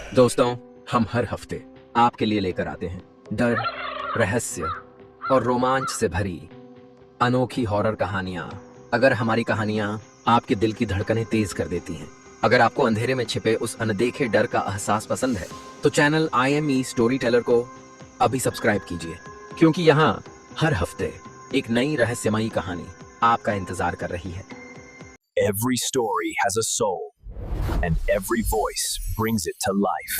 दोस्तों, हम हर हफ्ते आपके लिए लेकर आते हैं डर, रहस्य और रोमांच से भरी अनोखी हॉरर कहानियां। अगर हमारी कहानियां आपके दिल की धड़कनें तेज कर देती हैं, अगर आपको अंधेरे में छिपे उस अनदेखे डर का एहसास पसंद है, तो चैनल IME स्टोरी टेलर को अभी सब्सक्राइब कीजिए, क्योंकि यहाँ हर हफ्ते एक नई रहस्यमयी कहानी आपका इंतजार कर रही है। Every story has a soul, and every voice brings it to life.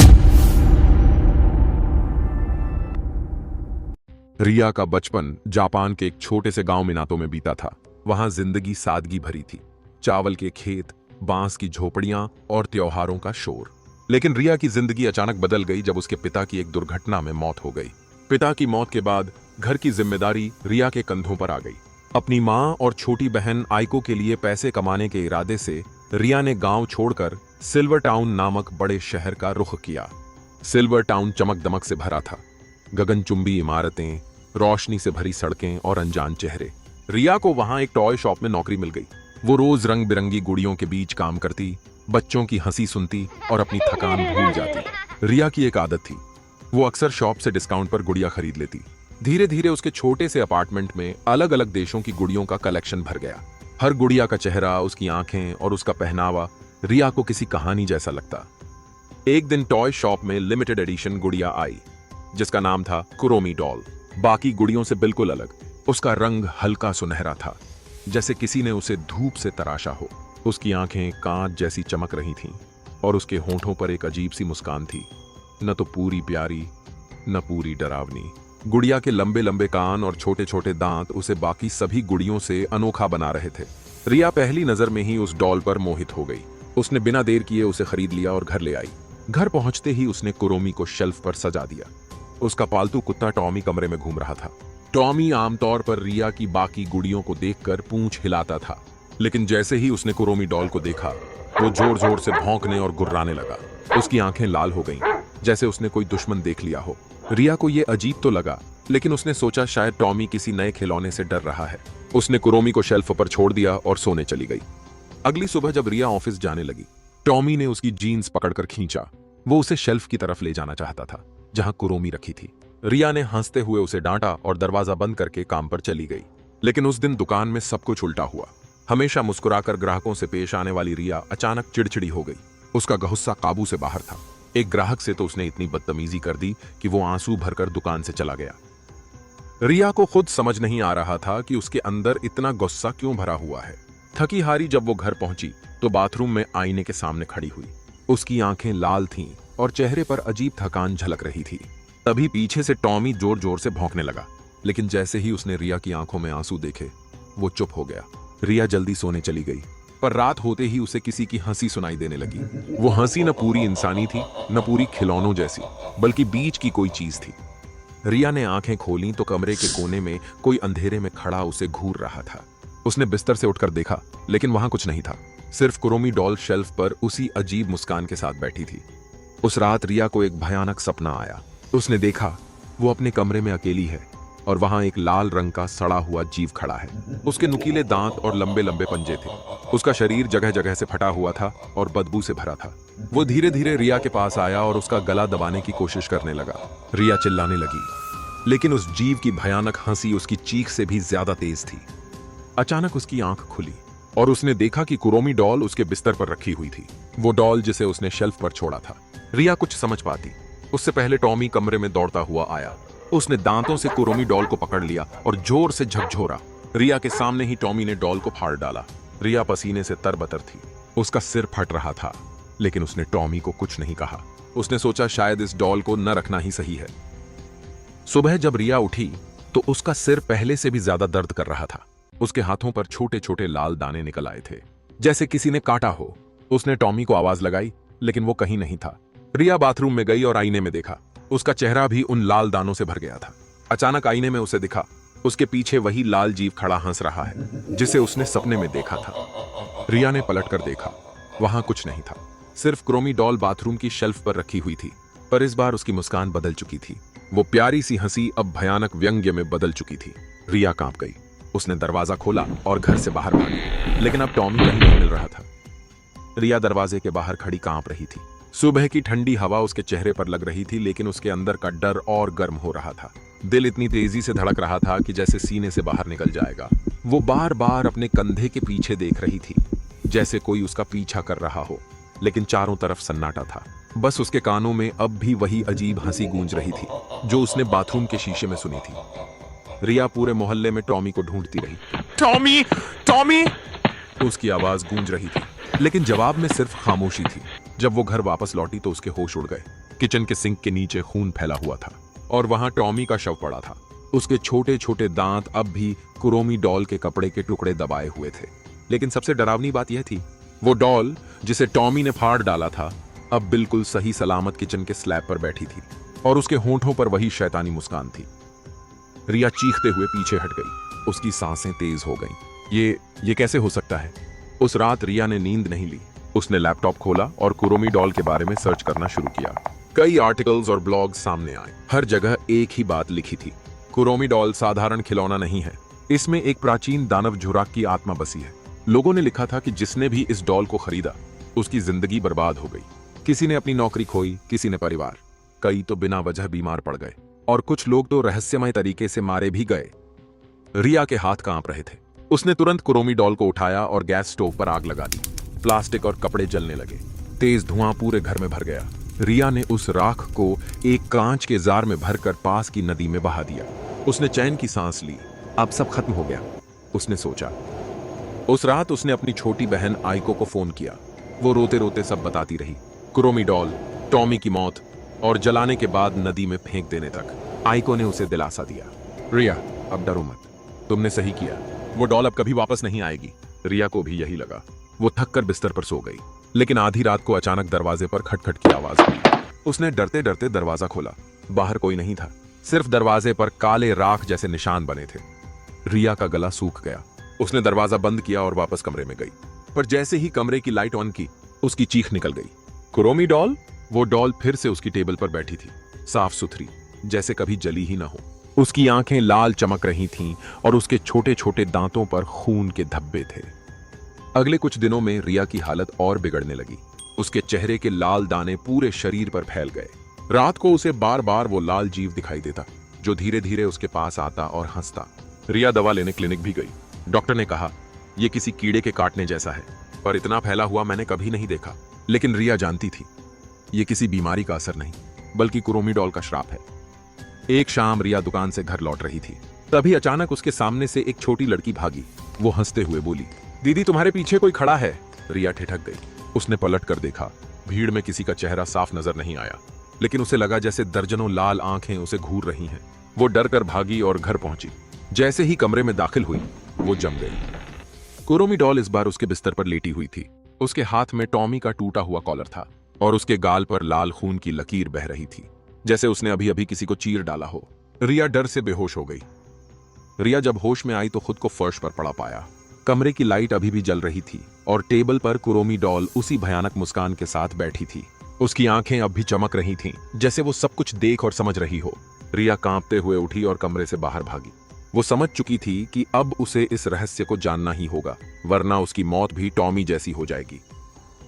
रिया का बचपन जापान के एक छोटे से गांव मिनातो में बीता था। वहां जिंदगी सादगी भरी थी, चावल के खेत, बांस की झोपड़ियां और त्योहारों का शोर। लेकिन रिया की जिंदगी अचानक बदल गई जब उसके पिता की एक दुर्घटना में मौत हो गई। पिता की मौत के बाद घर की जिम्मेदारी रिया के कंधों पर आ गई। अपनी मां और छोटी बहन आइको के लिए पैसे कमाने के इरादे से रिया ने गांव छोड़कर सिल्वर टाउन नामक बड़े शहर का रुख किया। सिल्वर टाउन चमक दमक से भरा था, गगनचुंबी इमारतें, रोशनी से भरी सड़कें और अनजान चेहरे। रिया को वहां एक टॉय शॉप में नौकरी मिल गई। वो रोज रंग बिरंगी गुड़ियों के बीच काम करती, बच्चों की हंसी सुनती और अपनी थकान भूल जाती। रिया की एक आदत थी, वो अक्सर शॉप से डिस्काउंट पर गुड़िया खरीद लेती। धीरे धीरे उसके छोटे से अपार्टमेंट में अलग अलग देशों की गुड़ियों का कलेक्शन भर गया। हर गुड़िया का चेहरा, उसकी आंखें और उसका पहनावा रिया को किसी कहानी जैसा लगता। एक दिन टॉय शॉप में लिमिटेड एडिशन गुड़िया आई, जिसका नाम था कुरोमी डॉल। बाकी गुड़ियों से बिल्कुल अलग। उसका रंग हल्का सुनहरा था, जैसे किसी ने उसे धूप से तराशा हो। उसकी आंखें कांच जैसी चमक रही थीं और उसके होंठों पर एक अजीब सी मुस्कान थी, न तो पूरी प्यारी न पूरी डरावनी। गुड़िया के लंबे लंबे कान और छोटे छोटे दांत उसे बाकी सभी गुड़ियों से अनोखा बना रहे थे। रिया पहली नजर में ही उस डॉल पर मोहित हो गई। उसने बिना देर किए उसे खरीद लिया और घर ले आई। घर पहुंचते ही उसने कुरोमी को शेल्फ पर सजा दिया। उसका पालतू कुत्ता टॉमी कमरे में घूम रहा था। टॉमी आमतौर पर रिया की बाकी गुड़ियों को देखकर पूंछ हिलाता था, लेकिन जैसे ही उसने कुरोमी डॉल को देखा, वो जोर जोर से भौंकने और गुर्राने लगा। उसकी आंखें लाल हो गईं, जैसे उसने कोई दुश्मन देख लिया हो। रिया को यह अजीब तो लगा, लेकिन उसने सोचा शायद टॉमी किसी नए खिलौने से डर रहा है। उसने कुरोमी को शेल्फ पर छोड़ दिया और सोने चली गई। अगली सुबह जब रिया ऑफिस जाने लगी, टॉमी ने उसकी जीन्स पकड़कर खींचा। वो उसे शेल्फ की तरफ ले जाना चाहता था, जहां कुरोमी रखी थी। रिया ने हंसते हुए उसे डांटा और दरवाजा बंद करके काम पर चली गई। लेकिन उस दिन दुकान में सब कुछ उल्टा हुआ। हमेशा मुस्कुराकर ग्राहकों से पेश आने वाली रिया अचानक चिड़चिड़ी हो गई। उसका गुस्सा काबू से बाहर था। एक ग्राहक से तो उसने इतनी बदतमीजी कर दी कि वो आंसू भरकर दुकान से चला गया। रिया को खुद समझ नहीं आ रहा था कि उसके अंदर इतना गुस्सा क्यों भरा हुआ है। थकी हारी जब वो घर पहुंची तो बाथरूम में आईने के सामने खड़ी हुई। उसकी आंखें लाल थीं और चेहरे पर अजीब थकान झलक रही थी। तभी पीछे से टॉमी जोर जोर से भौंकने लगा, लेकिन जैसे ही उसने रिया की आंखों में आंसू देखे, वो चुप हो गया। रिया जल्दी सोने चली गई, पर रात होते ही उसे किसी की हंसी सुनाई देने लगी। वो हंसी न पूरी इंसानी थी, न पूरी खिलौनों जैसी, बल्कि बीच की कोई चीज थी। रिया ने आंखें खोलीं तो कमरे के कोने में कोई अंधेरे में खड़ा उसे घूर रहा था। उसने बिस्तर से उठकर देखा, लेकिन वहां कुछ नहीं था। सिर्फ कुरोमी डॉल शेल्फ पर उसी अजीब मुस्कान के साथ बैठी थी। उस रात रिया को एक भयानक सपना आया। उसने देखा वो अपने कमरे में अकेली है और वहां एक लाल रंग का सड़ा हुआ जीव खड़ा है। उसके नुकीले दांत और लंबे लंबे पंजे थे। उसका शरीर जगह जगह से फटा हुआ था और बदबू से भरा था। वो धीरे धीरे रिया के पास आया और उसका गला दबाने की कोशिश करने लगा। रिया चिल्लाने लगी, लेकिन उस जीव की भयानक हंसी उसकी चीख से भी ज्यादा तेज थी। अचानक उसकी आंख खुली और उसने देखा कि कुरोमी डॉल उसके बिस्तर पर रखी हुई थी, वो डॉल जिसे उसने शेल्फ पर छोड़ा था। रिया कुछ समझ पाती उससे पहले टॉमी कमरे में दौड़ता हुआ आया। उसने दांतों से कुरोमी डॉल को पकड़ लिया और जोर से झकझोरा। रिया के सामने ही टॉमी ने डॉल को फाड़ डाला। रिया पसीने से तरबतर थी, उसका सिर फट रहा था, लेकिन उसने टॉमी को कुछ नहीं कहा। उसने सोचा शायद इस डॉल को न रखना ही सही है। सुबह जब रिया उठी तो उसका सिर पहले से भी ज्यादा दर्द कर रहा था। उसके हाथों पर छोटे छोटे लाल दाने निकल आए थे, जैसे किसी ने काटा हो। उसने टॉमी को आवाज लगाई, लेकिन वो कहीं नहीं था। रिया बाथरूम में गई और आईने में देखा। उसका चेहरा भी उन लाल दानों से भर गया था। अचानक आईने में उसे दिखा, उसके पीछे वही लाल जीव खड़ा हंस रहा है, जिसे उसने सपने में देखा था। रिया ने पलटकर देखा, वहां कुछ नहीं था। सिर्फ क्रोमी डॉल बाथरूम की शेल्फ पर रखी हुई थी, पर इस बार उसकी मुस्कान बदल चुकी थी। वो प्यारी सी हंसी अब भयानक व्यंग्य में बदल चुकी थी। रिया कांप गई। उसने दरवाजा खोला और घर से बाहर भागी, लेकिन अब टॉमी कहीं नहीं मिल रहा था। रिया दरवाजे के बाहर खड़ी कांप रही थी। सुबह की ठंडी हवा उसके चेहरे पर लग रही थी, लेकिन उसके अंदर का डर और गर्म हो रहा था। दिल इतनी तेजी से धड़क रहा था कि जैसे सीने से बाहर निकल जाएगा। वो बार बार अपने कंधे के पीछे देख रही थी, जैसे कोई उसका पीछा कर रहा हो, लेकिन चारों तरफ सन्नाटा था। बस उसके कानों में अब भी वही अजीब हंसी गूंज रही थी जो उसने बाथरूम के शीशे में सुनी थी। रिया पूरे मोहल्ले में टॉमी को ढूंढती रही। Tommy, Tommy! उसकी आवाज गूंज रही थी, लेकिन जवाब में सिर्फ खामोशी थी। जब वो घर वापस लौटी तो उसके होश उड़ गए। किचन के सिंक के नीचे खून फैला हुआ था और वहां टॉमी का शव पड़ा था। उसके छोटे छोटे दांत अब भी कुरोमी डॉल के कपड़े के टुकड़े दबाए हुए थे। लेकिन सबसे डरावनी बात यह थी, वो डॉल जिसे टॉमी ने फाड़ डाला था अब बिल्कुल सही सलामत किचन के स्लैब पर बैठी थी और उसके होंठों पर वही शैतानी मुस्कान थी। रिया चीखते हुए पीछे हट गई। उसकी सांसें तेज हो गईं। ये कैसे हो सकता है? उस रात रिया ने नींद नहीं ली। उसने लैपटॉप खोला और कुरोमी डॉल के बारे में सर्च करना शुरू किया। कई आर्टिकल्स और ब्लॉग्स सामने आए। हर जगह एक ही बात लिखी थी, कुरोमी डॉल साधारण खिलौना नहीं है, इसमें एक प्राचीन दानव झुराक की आत्मा बसी है। लोगों ने लिखा था कि जिसने भी इस डॉल को खरीदा उसकी जिंदगी बर्बाद हो गई। किसी ने अपनी नौकरी खोई, किसी ने परिवार, कई तो बिना वजह बीमार पड़ गए और कुछ लोग तो रहस्यमय तरीके से मारे भी गए। रिया के हाथ कांप रहे थे। उसने तुरंत कुरोमी डॉल को उठाया और गैस स्टोव पर आग लगा दी। प्लास्टिक और कपड़े जलने लगे। तेज धुआं पूरे घर में भर गया। रिया ने उस राख को एक कांच के जार में भरकर पास की नदी में बहा दिया। उसने चैन की सांस ली। अब सब खत्म हो गया, उसने सोचा। उस रात उसने अपनी छोटी बहन आइको को फोन किया। वो रोते रोते सब बताती रही, कुरोमी डॉल, टॉमी की मौत और जलाने के बाद नदी में फेंक देने तक। आइको ने उसे दिलासा दिया, रिया अब डरो मत, तुमने सही किया, वो डॉल अब कभी वापस नहीं आएगी। रिया को भी यही लगा। वो थक कर बिस्तर पर सो गई। लेकिन आधी रात को अचानक दरवाजे पर खटखट की आवाज हुई। उसने डरते डरते दरवाजा खोला। बाहर कोई नहीं था, सिर्फ दरवाजे पर काले राख जैसे निशान बने थे। रिया का गला सूख गया। उसने दरवाजा बंद किया और वापस कमरे में गई। पर जैसे ही कमरे की लाइट ऑन की, उसकी चीख निकल गई। Kuromi doll? वो डॉल फिर से उसकी टेबल पर बैठी थी, साफ सुथरी, जैसे कभी जली ही ना हो। उसकी आंखें लाल चमक रही थीं और उसके छोटे छोटे दांतों पर खून के धब्बे थे। अगले कुछ दिनों में रिया की हालत और बिगड़ने लगी। उसके चेहरे के लाल दाने पूरे शरीर पर फैल गए। रात को उसे बार बार वो लाल जीव दिखाई देता जो धीरे धीरे उसके पास आता और हंसता। रिया दवा लेने क्लिनिक भी गई। डॉक्टर ने कहा, यह किसी कीड़े के काटने जैसा है, पर इतना फैला हुआ मैंने कभी नहीं देखा। लेकिन रिया जानती थी, यह किसी बीमारी का असर नहीं, बल्कि कुरोमी डॉल का श्राप है। एक शाम रिया दुकान से घर लौट रही थी। तभी अचानक उसके सामने से एक छोटी लड़की भागी। वो हंसते हुए बोली, दीदी तुम्हारे पीछे कोई खड़ा है। रिया ठिठक गई। उसने पलट कर देखा। भीड़ में किसी का चेहरा साफ नजर नहीं आया, लेकिन उसे लगा जैसे दर्जनों लाल आंखें उसे घूर रही हैं। वो डर कर भागी और घर पहुंची। जैसे ही कमरे में दाखिल हुई, वो जम गई। कुरोमी डॉल इस बार उसके बिस्तर पर लेटी हुई थी। उसके हाथ में टॉमी का टूटा हुआ कॉलर था और उसके गाल पर लाल खून की लकीर बह रही थी, जैसे उसने अभी अभी किसी को चीर डाला हो। रिया डर से बेहोश हो गई। रिया जब होश में आई तो खुद को फर्श पर पड़ा पाया। कमरे की लाइट अभी भी जल रही थी और टेबल पर कुरोमी डॉल उसी भयानक मुस्कान के साथ बैठी थी। उसकी आंखें अब भी चमक रही थीं, जैसे वो सब कुछ देख और समझ रही हो। रिया कांपते हुए उठी और कमरे से बाहर भागी। वो समझ चुकी थी कि अब उसे इस रहस्य को जानना ही होगा, वरना उसकी मौत भी टॉमी जैसी हो जाएगी।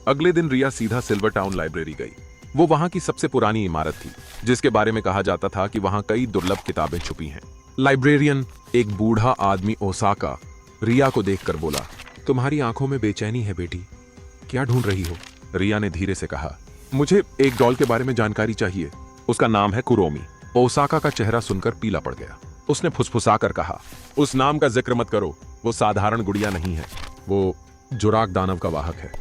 अगले दिन रिया सीधा सिल्वर टाउन लाइब्रेरी गई। वो वहां की सबसे पुरानी इमारत थी, जिसके बारे में कहा जाता था कि वहां कई दुर्लभ किताबें छुपी हैं। लाइब्रेरियन, एक बूढ़ा आदमी ओसाका, रिया को देखकर बोला, तुम्हारी आंखों में बेचैनी है बेटी, क्या ढूंढ रही हो? रिया ने धीरे से कहा, मुझे एक डॉल के बारे में जानकारी चाहिए, उसका नाम है कुरोमी। ओसाका का चेहरा सुनकर पीला पड़ गया। उसने फुसफुसाकर कहा, उस नाम का जिक्र मत करो, वो साधारण गुड़िया नहीं है, वो जुराक दानव का वाहक है।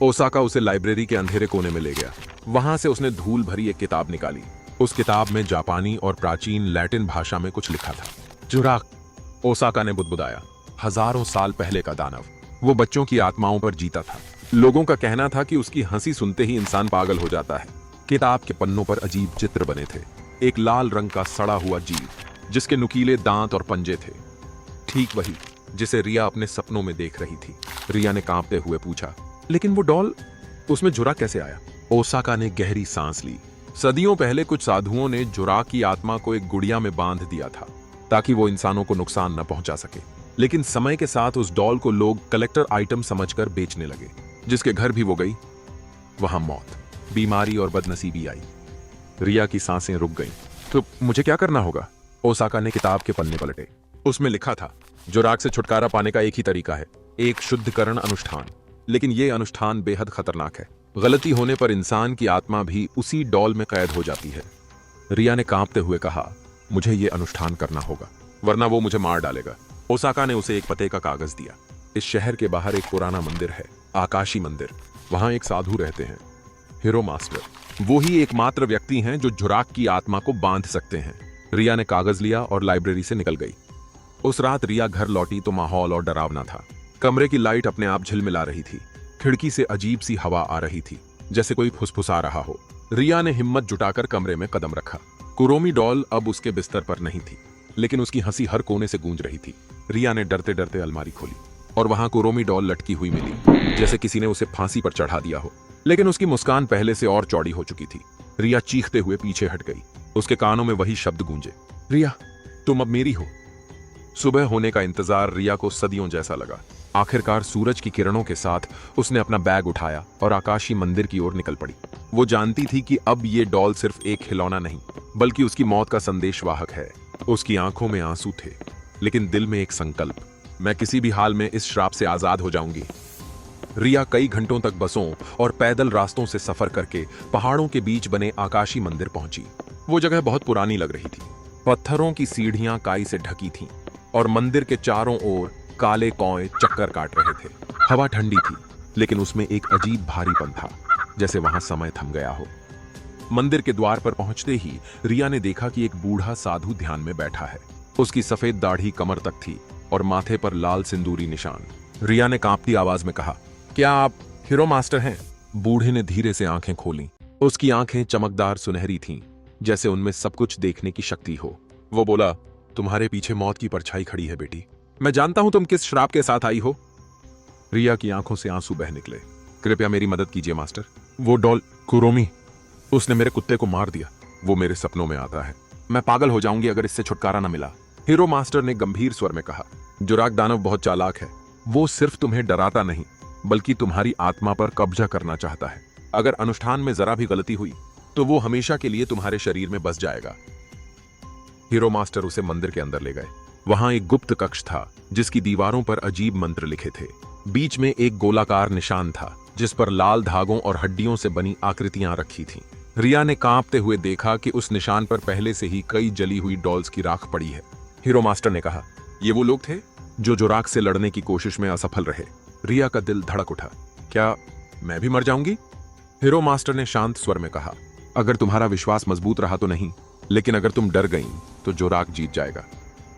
ओसाका उसे लाइब्रेरी के अंधेरे कोने में ले गया। वहां से उसने धूल भरी एक किताब निकाली। उस किताब में जापानी और प्राचीन लैटिन भाषा में कुछ लिखा था। जुराक, ओसाका ने बुदबुदाया, हजारों साल पहले का दानव। वो बच्चों की आत्माओं पर जीता था। लोगों का कहना था कि उसकी हंसी सुनते ही इंसान पागल हो जाता है। किताब के पन्नों पर अजीब चित्र बने थे। एक लाल रंग का सड़ा हुआ जीव, जिसके नुकीले दांत और पंजे थे, ठीक वही जिसे रिया अपने सपनों में देख रही थी। रिया ने कांपते हुए पूछा, लेकिन वो डॉल, उसमें जुराक कैसे आया? ओसाका ने गहरी सांस ली। सदियों पहले कुछ साधुओं ने जुराक की आत्मा को एक गुड़िया में बांध दिया था, ताकि वो इंसानों को नुकसान न पहुंचा सके। लेकिन समय के साथ उस डॉल को लोग कलेक्टर आइटम समझकर बेचने लगे। जिसके घर भी वो गई, वहां मौत। बीमारी और बदनसीबी आई। रिया की सांसें रुक गईं। तो मुझे क्या करना होगा? ओसाका ने किताब के पन्ने पलटे। उसमें लिखा था, जुराक से छुटकारा पाने का एक ही तरीका है, एक शुद्धिकरण अनुष्ठान। लेकिन यह अनुष्ठान बेहद खतरनाक है। गलती होने पर इंसान की आत्मा भी उसी डॉल में कैद हो जाती है। रिया ने कांपते हुए कहा, मुझे यह अनुष्ठान करना होगा, वरना वो मुझे मार डालेगा। ओसाका ने उसे एक पते का कागज दिया। इस शहर के बाहर एक पुराना मंदिर है, आकाशी मंदिर। वहां एक साधु रहते हैं, हीरो मास्टर। वो ही एकमात्र व्यक्ति हैं जो जुराक की आत्मा को बांध सकते हैं। रिया ने कागज लिया और लाइब्रेरी से निकल गई। उस रात रिया घर लौटी तो माहौल और डरावना था। कमरे की लाइट अपने आप झिलमिला रही थी। खिड़की से अजीब सी हवा आ रही थी, जैसे कोई फुसफुसा रहा हो। रिया ने हिम्मत जुटाकर कमरे में कदम रखा। कुरोमी डॉल अब उसके बिस्तर पर नहीं थी, लेकिन उसकी हंसी हर कोने से गूंज रही थी। रिया ने डरते डरते अलमारी खोली और वहां कुरोमी डॉल लटकी हुई मिली, जैसे किसी ने उसे फांसी पर चढ़ा दिया हो। लेकिन उसकी मुस्कान पहले से और चौड़ी हो चुकी थी। रिया चीखते हुए पीछे हट गई। उसके कानों में वही शब्द गूंजे, रिया, तुम अब मेरी हो। सुबह होने का इंतजार रिया को सदियों जैसा लगा। आखिरकार सूरज की किरणों के साथ उसने अपना बैग उठाया और आकाशी मंदिर की ओर निकल पड़ी। वो जानती थी कि अब ये डॉल सिर्फ एक खिलौना नहीं, बल्कि उसकी मौत का संदेशवाहक है। उसकी आंखों में आंसू थे, लेकिन दिल में एक संकल्प, मैं किसी भी हाल में इस श्राप से आजाद हो जाऊंगी। रिया कई घंटों तक बसों और पैदल रास्तों से सफर करके पहाड़ों के बीच बने आकाशी मंदिर पहुंची। वो जगह बहुत पुरानी लग रही थी। पत्थरों की सीढ़ियां काई से ढकी थीं और मंदिर के चारों ओर काले कौए चक्कर काट रहे थे। हवा ठंडी थी, लेकिन उसमें एक अजीब भारीपन था, जैसे वहां समय थम गया हो। मंदिर के द्वार पर पहुंचते ही रिया ने देखा कि एक बूढ़ा साधु ध्यान में बैठा है। उसकी सफेद दाढ़ी कमर तक थी और माथे पर लाल सिंदूरी निशान। रिया ने कांपती आवाज में कहा, क्या आप हीरो मास्टर हैं? बूढ़े ने धीरे से आंखें खोलीं। उसकी आंखें चमकदार सुनहरी थीं, जैसे उनमें सब कुछ देखने की शक्ति हो। वो बोला, तुम्हारे पीछे मौत की परछाई खड़ी है बेटी। मैं जानता हूं तुम किस श्राप के साथ आई हो। रिया की आंखों से आंसू बह निकले। कृपया मेरी मदद कीजिए मास्टर। वो डॉल कुरोमी, उसने मेरे कुत्ते को मार दिया। वो मेरे सपनों में आता है। मैं पागल हो जाऊंगी अगर इससे छुटकारा न मिला। हीरो मास्टर ने गंभीर स्वर में कहा, जुराक दानव बहुत चालाक है। वो सिर्फ तुम्हें डराता नहीं, बल्कि तुम्हारी आत्मा पर कब्जा करना चाहता है। अगर अनुष्ठान में जरा भी गलती हुई तो वो हमेशा के लिए तुम्हारे शरीर में बस जाएगा। हीरो मास्टर उसे मंदिर के अंदर ले गए। वहां एक गुप्त कक्ष था, जिसकी दीवारों पर अजीब मंत्र लिखे थे। बीच में एक गोलाकार निशान था, जिस पर लाल धागों और हड्डियों से बनी आकृतियां रखी थीं। रिया ने कांपते हुए देखा कि उस निशान पर पहले से ही कई जली हुई डॉल्स की राख पड़ी है। हीरो मास्टर ने कहा, ये वो लोग थे जो जुराक से लड़ने की कोशिश में असफल रहे। रिया का दिल धड़क उठा। क्या मैं भी मर जाऊंगी? हीरो मास्टर ने शांत स्वर में कहा, अगर तुम्हारा विश्वास मजबूत रहा तो नहीं, लेकिन अगर तुम डर गई तो जुराक जीत जाएगा।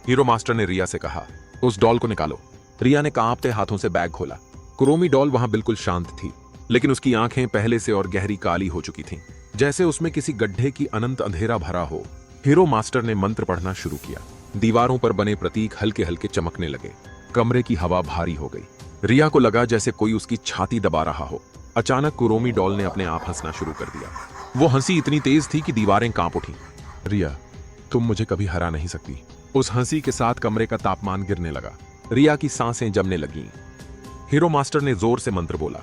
हीरो मास्टर ने रिया से कहा, उस डॉल को निकालो। रिया ने कांपते हाथों से बैग खोला। कुरोमी डॉल वहां बिल्कुल शांत थी, लेकिन उसकी आंखें पहले से और गहरी काली हो चुकी थीं, जैसे उसमें किसी गड्ढे की अनंत अंधेरा भरा हो। हीरो मास्टर ने मंत्र पढ़ना शुरू किया। दीवारों पर बने प्रतीक हल्के हल्के चमकने लगे। कमरे की हवा भारी हो गई। रिया को लगा जैसे कोई उसकी छाती दबा रहा हो। अचानक कुरोमी डॉल ने अपने आप हंसना शुरू कर दिया। वो हंसी इतनी तेज थी कि दीवारें कांप उठीं। रिया, तुम मुझे कभी हरा नहीं सकती। उस हंसी के साथ कमरे का तापमान गिरने लगा। रिया की सांसें जमने लगीं। हीरो मास्टर ने जोर से मंत्र बोला,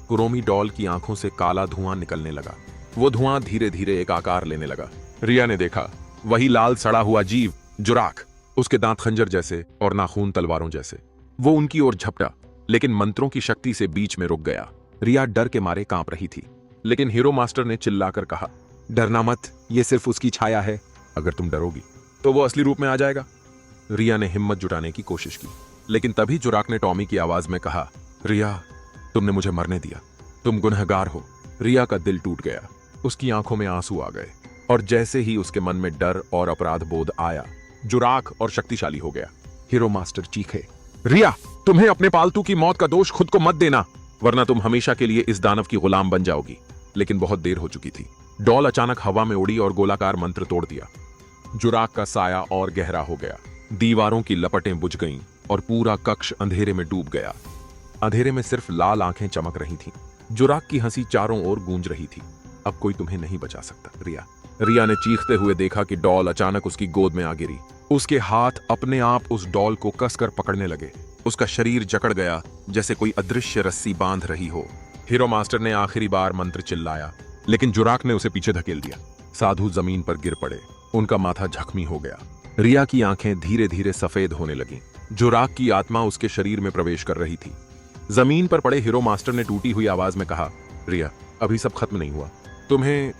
कुरोमी डॉल की आंखों से काला धुआं निकलने लगा। वो धुआं धीरे धीरे एक आकार लेने लगा। रिया ने देखा, वही लाल सड़ा हुआ जीव, जुराक, उसके दांत खंजर जैसे और नाखून तलवारों जैसे। वो उनकी ओर झपटा, लेकिन मंत्रों की शक्ति से बीच में रुक गया। रिया डर के मारे कांप रही थी, लेकिन हीरो मास्टर ने चिल्लाकर कहा, डरना मत, ये सिर्फ उसकी छाया है। अगर तुम डरोगी तो वो असली रूप में आ जाएगा। रिया ने हिम्मत जुटाने की कोशिश की, लेकिन तभी जुराक ने टॉमी की आवाज में कहा, रिया, तुमने मुझे मरने दिया, तुम गुनहगार हो। रिया का दिल टूट गया। उसकी आंखों में आंसू आ गए, और जैसे ही उसके मन में डर और अपराध बोध आया, जुराक और शक्तिशाली हो गया। हीरो मास्टर चीखे, रिया, तुम्हें अपने पालतू की मौत का दोष खुद को मत देना, वरना तुम हमेशा के लिए इस दानव की गुलाम बन जाओगी। लेकिन बहुत देर हो चुकी थी। डॉल अचानक हवा में उड़ी और गोलाकार मंत्र तोड़ दिया। जुराक का साया और गहरा हो गया। दीवारों की लपटें बुझ गईं और पूरा कक्ष अंधेरे में डूब गया। अंधेरे में सिर्फ लाल आंखें चमक रही थीं। जुराक की हंसी चारों ओर गूंज रही थी। अब कोई तुम्हें नहीं बचा सकता, रिया। रिया ने चीखते हुए देखा कि डॉल अचानक उसकी गोद में आ गिरी। उसके हाथ अपने आप उस डॉल को कसकर पकड़ने लगे। उसका शरीर जकड़ गया, जैसे कोई अदृश्य रस्सी बांध रही हो। हीरो मास्टर ने आखिरी बार मंत्र चिल्लाया, लेकिन जुराक ने उसे पीछे धकेल दिया। साधु जमीन पर गिर पड़े, उनका माथा जख्मी हो गया। रिया की आंखें धीरे धीरे सफेद होने लगीं। जुराक की आत्मा उसके शरीर में प्रवेश कर रही थी। जमीन पर पड़े हीरो मास्टर ने टूटी हुई आवाज में कहा, रिया, अभी सब खत्म नहीं हुआ। तुम्हें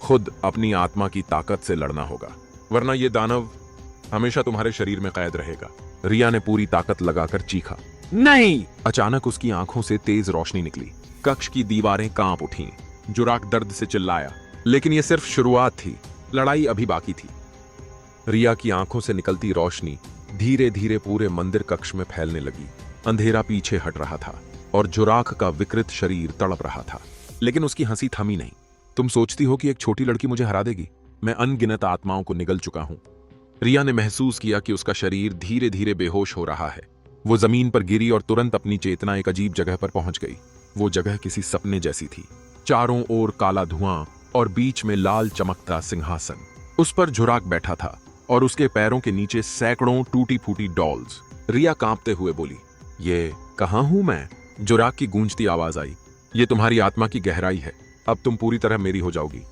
खुद अपनी आत्मा की ताकत से लड़ना होगा, वरना यह दानव हमेशा तुम्हारे शरीर में कैद रहेगा। रिया ने पूरी ताकत लगाकर चीखा, नहीं! अचानक उसकी आंखों से तेज रोशनी निकली। कक्ष की दीवारें कांप उठीं। जुराक दर्द से चिल्लाया, लेकिन यह सिर्फ शुरुआत थी, लड़ाई अभी बाकी थी। रिया की आंखों से निकलती रोशनी धीरे धीरे पूरे मंदिर कक्ष में फैलने लगी। अंधेरा पीछे हट रहा था और जुराक का विकृत शरीर तड़प रहा था, लेकिन उसकी हंसी थमी नहीं। तुम सोचती हो कि एक छोटी लड़की मुझे हरा देगी? मैं अनगिनत आत्माओं को निगल चुका हूं। रिया ने महसूस किया कि उसका शरीर धीरे धीरे बेहोश हो रहा है। वो जमीन पर गिरी और तुरंत अपनी चेतना एक अजीब जगह पर पहुंच गई। वो जगह किसी सपने जैसी थी। चारों ओर काला धुआं और बीच में लाल चमकता सिंहासन। उस पर जुराक बैठा था और उसके पैरों के नीचे सैकड़ों टूटी फूटी डॉल्स। रिया कांपते हुए बोली, ये कहां हूं मैं? जुराक की गूंजती आवाज आई, ये तुम्हारी आत्मा की गहराई है, अब तुम पूरी तरह मेरी हो जाओगी।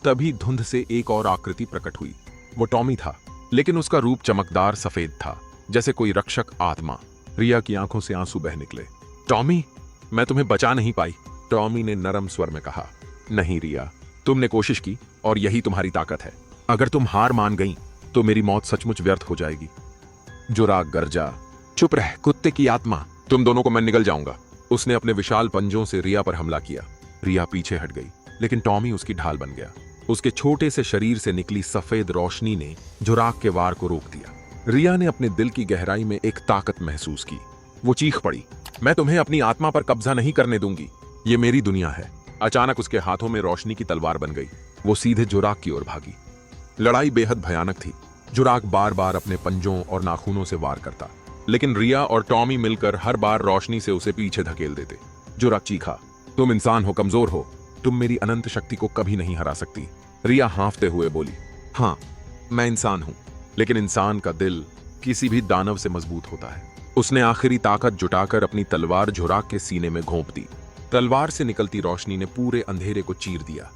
तभी धुंध से एक और आकृति प्रकट हुई। वो टॉमी था, लेकिन उसका रूप चमकदार सफेद था, जैसे कोई रक्षक आत्मा। रिया की आंखों से आंसू बह निकले। टॉमी, मैं तुम्हें बचा नहीं पाई। टॉमी ने नरम स्वर में कहा, नहीं रिया, तुमने कोशिश की और यही तुम्हारी ताकत है। अगर तुम हार मान गई तो मेरी मौत सचमुच व्यर्थ हो जाएगी। जुराक गरजा, चुप रह कुत्ते की आत्मा, तुम दोनों को मैं निगल जाऊंगा। उसने अपने विशाल पंजों से रिया पर हमला किया। रिया पीछे हट गई, लेकिन टॉमी उसकी ढाल बन गया। उसके छोटे से शरीर से निकली सफेद रोशनी ने जुराक के वार को रोक दिया। रिया ने अपने दिल की गहराई में एक ताकत महसूस की। वो चीख पड़ी, मैं तुम्हें अपनी आत्मा पर कब्जा नहीं करने दूंगी, ये मेरी दुनिया है। अचानक उसके हाथों में रोशनी की तलवार बन गई। वो सीधे जुराक की ओर भागी। लड़ाई बेहद भयानक थी। जुराक बार बार अपने पंजों और नाखूनों से वार करता, लेकिन रिया और टॉमी मिलकर हर बार रोशनी से उसे पीछे धकेल देते। जुराक चीखा, तुम इंसान हो, कमजोर हो, तुम मेरी अनंत शक्ति को कभी नहीं हरा सकती। रिया हांफते हुए बोली, हाँ, मैं इंसान हूं, लेकिन इंसान का दिल किसी भी दानव से मजबूत होता है। उसने आखिरी ताकत जुटाकर अपनी तलवार जुराक के सीने में घोंप दी। तलवार से निकलती रोशनी ने पूरे अंधेरे को चीर दिया।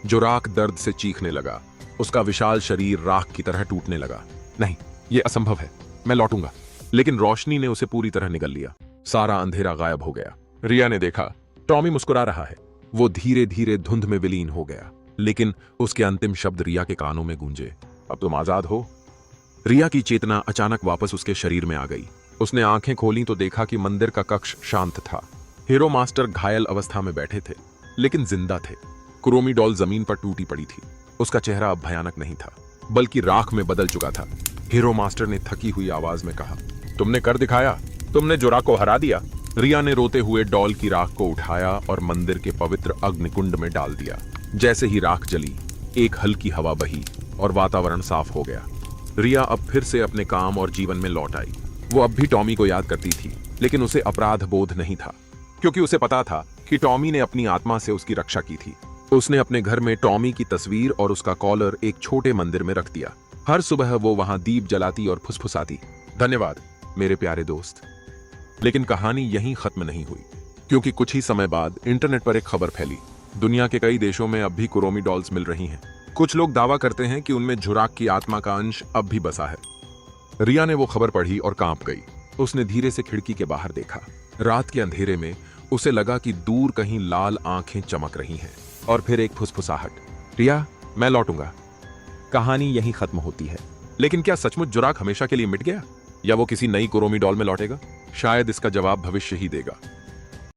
जुराक दर्द से चीखने लगा। उसका विशाल शरीर राख की तरह टूटने लगा। नहीं, यह असंभव है, मैं लौटूंगा। लेकिन रोशनी ने उसे पूरी तरह निगल लिया। सारा अंधेरा गायब हो गया। रिया ने देखा, टॉमी मुस्कुरा रहा है। वो धीरे धीरे धुंध में विलीन हो गया, लेकिन उसके अंतिम शब्द रिया के कानों में गूंजे, अब तुम आजाद हो। रिया की चेतना अचानक वापस उसके शरीर में आ गई। उसने आंखें खोली तो देखा कि मंदिर का कक्ष शांत था। हीरो मास्टर घायल अवस्था में बैठे थे, लेकिन जिंदा थे। कुरोमी डॉल जमीन पर टूटी पड़ी थी। उसका चेहरा अब भयानक नहीं था, बल्कि राख में बदल चुका था। हीरो मास्टर ने थकी हुई आवाज में कहा, तुमने कर दिखाया, तुमने जुराक को हरा दिया। रिया ने रोते हुए डॉल की राख को उठाया और मंदिर के पवित्र अग्निकुंड में डाल दिया। जैसे ही राख जली, एक हल्की हवा बही और वातावरण साफ हो गया। रिया अब फिर से अपने काम और जीवन में लौट आई। वो अब भी टॉमी को याद करती थी, लेकिन उसे अपराध बोध नहीं था, क्योंकि उसे पता था कि टॉमी ने अपनी आत्मा से उसकी रक्षा की थी। उसने अपने घर में टॉमी की तस्वीर और उसका कॉलर एक छोटे मंदिर में रख दिया। हर सुबह वो वहां दीप जलाती और फुसफुसाती, धन्यवाद मेरे प्यारे दोस्त। लेकिन कहानी यहीं खत्म नहीं हुई, क्योंकि कुछ ही समय बाद इंटरनेट पर एक खबर फैली। दुनिया के कई देशों में अब भी कुरोमी डॉल्स मिल रही हैं। कुछ लोग दावा करते हैं कि उनमें जुराक की आत्मा का अंश अब भी बसा है। रिया ने वो खबर पढ़ी और कांप गई। उसने धीरे से खिड़की के बाहर देखा। रात के अंधेरे में उसे लगा कि दूर कहीं लाल आंखें चमक रही हैं, और फिर एक फुसफुसाहट, रिया, मैं लौटूंगा। कहानी यहीं खत्म होती है। लेकिन क्या सचमुच जुराक हमेशा के लिए मिट गया, या वो किसी नई कुरोमी डॉल में लौटेगा? शायद इसका जवाब भविष्य ही देगा।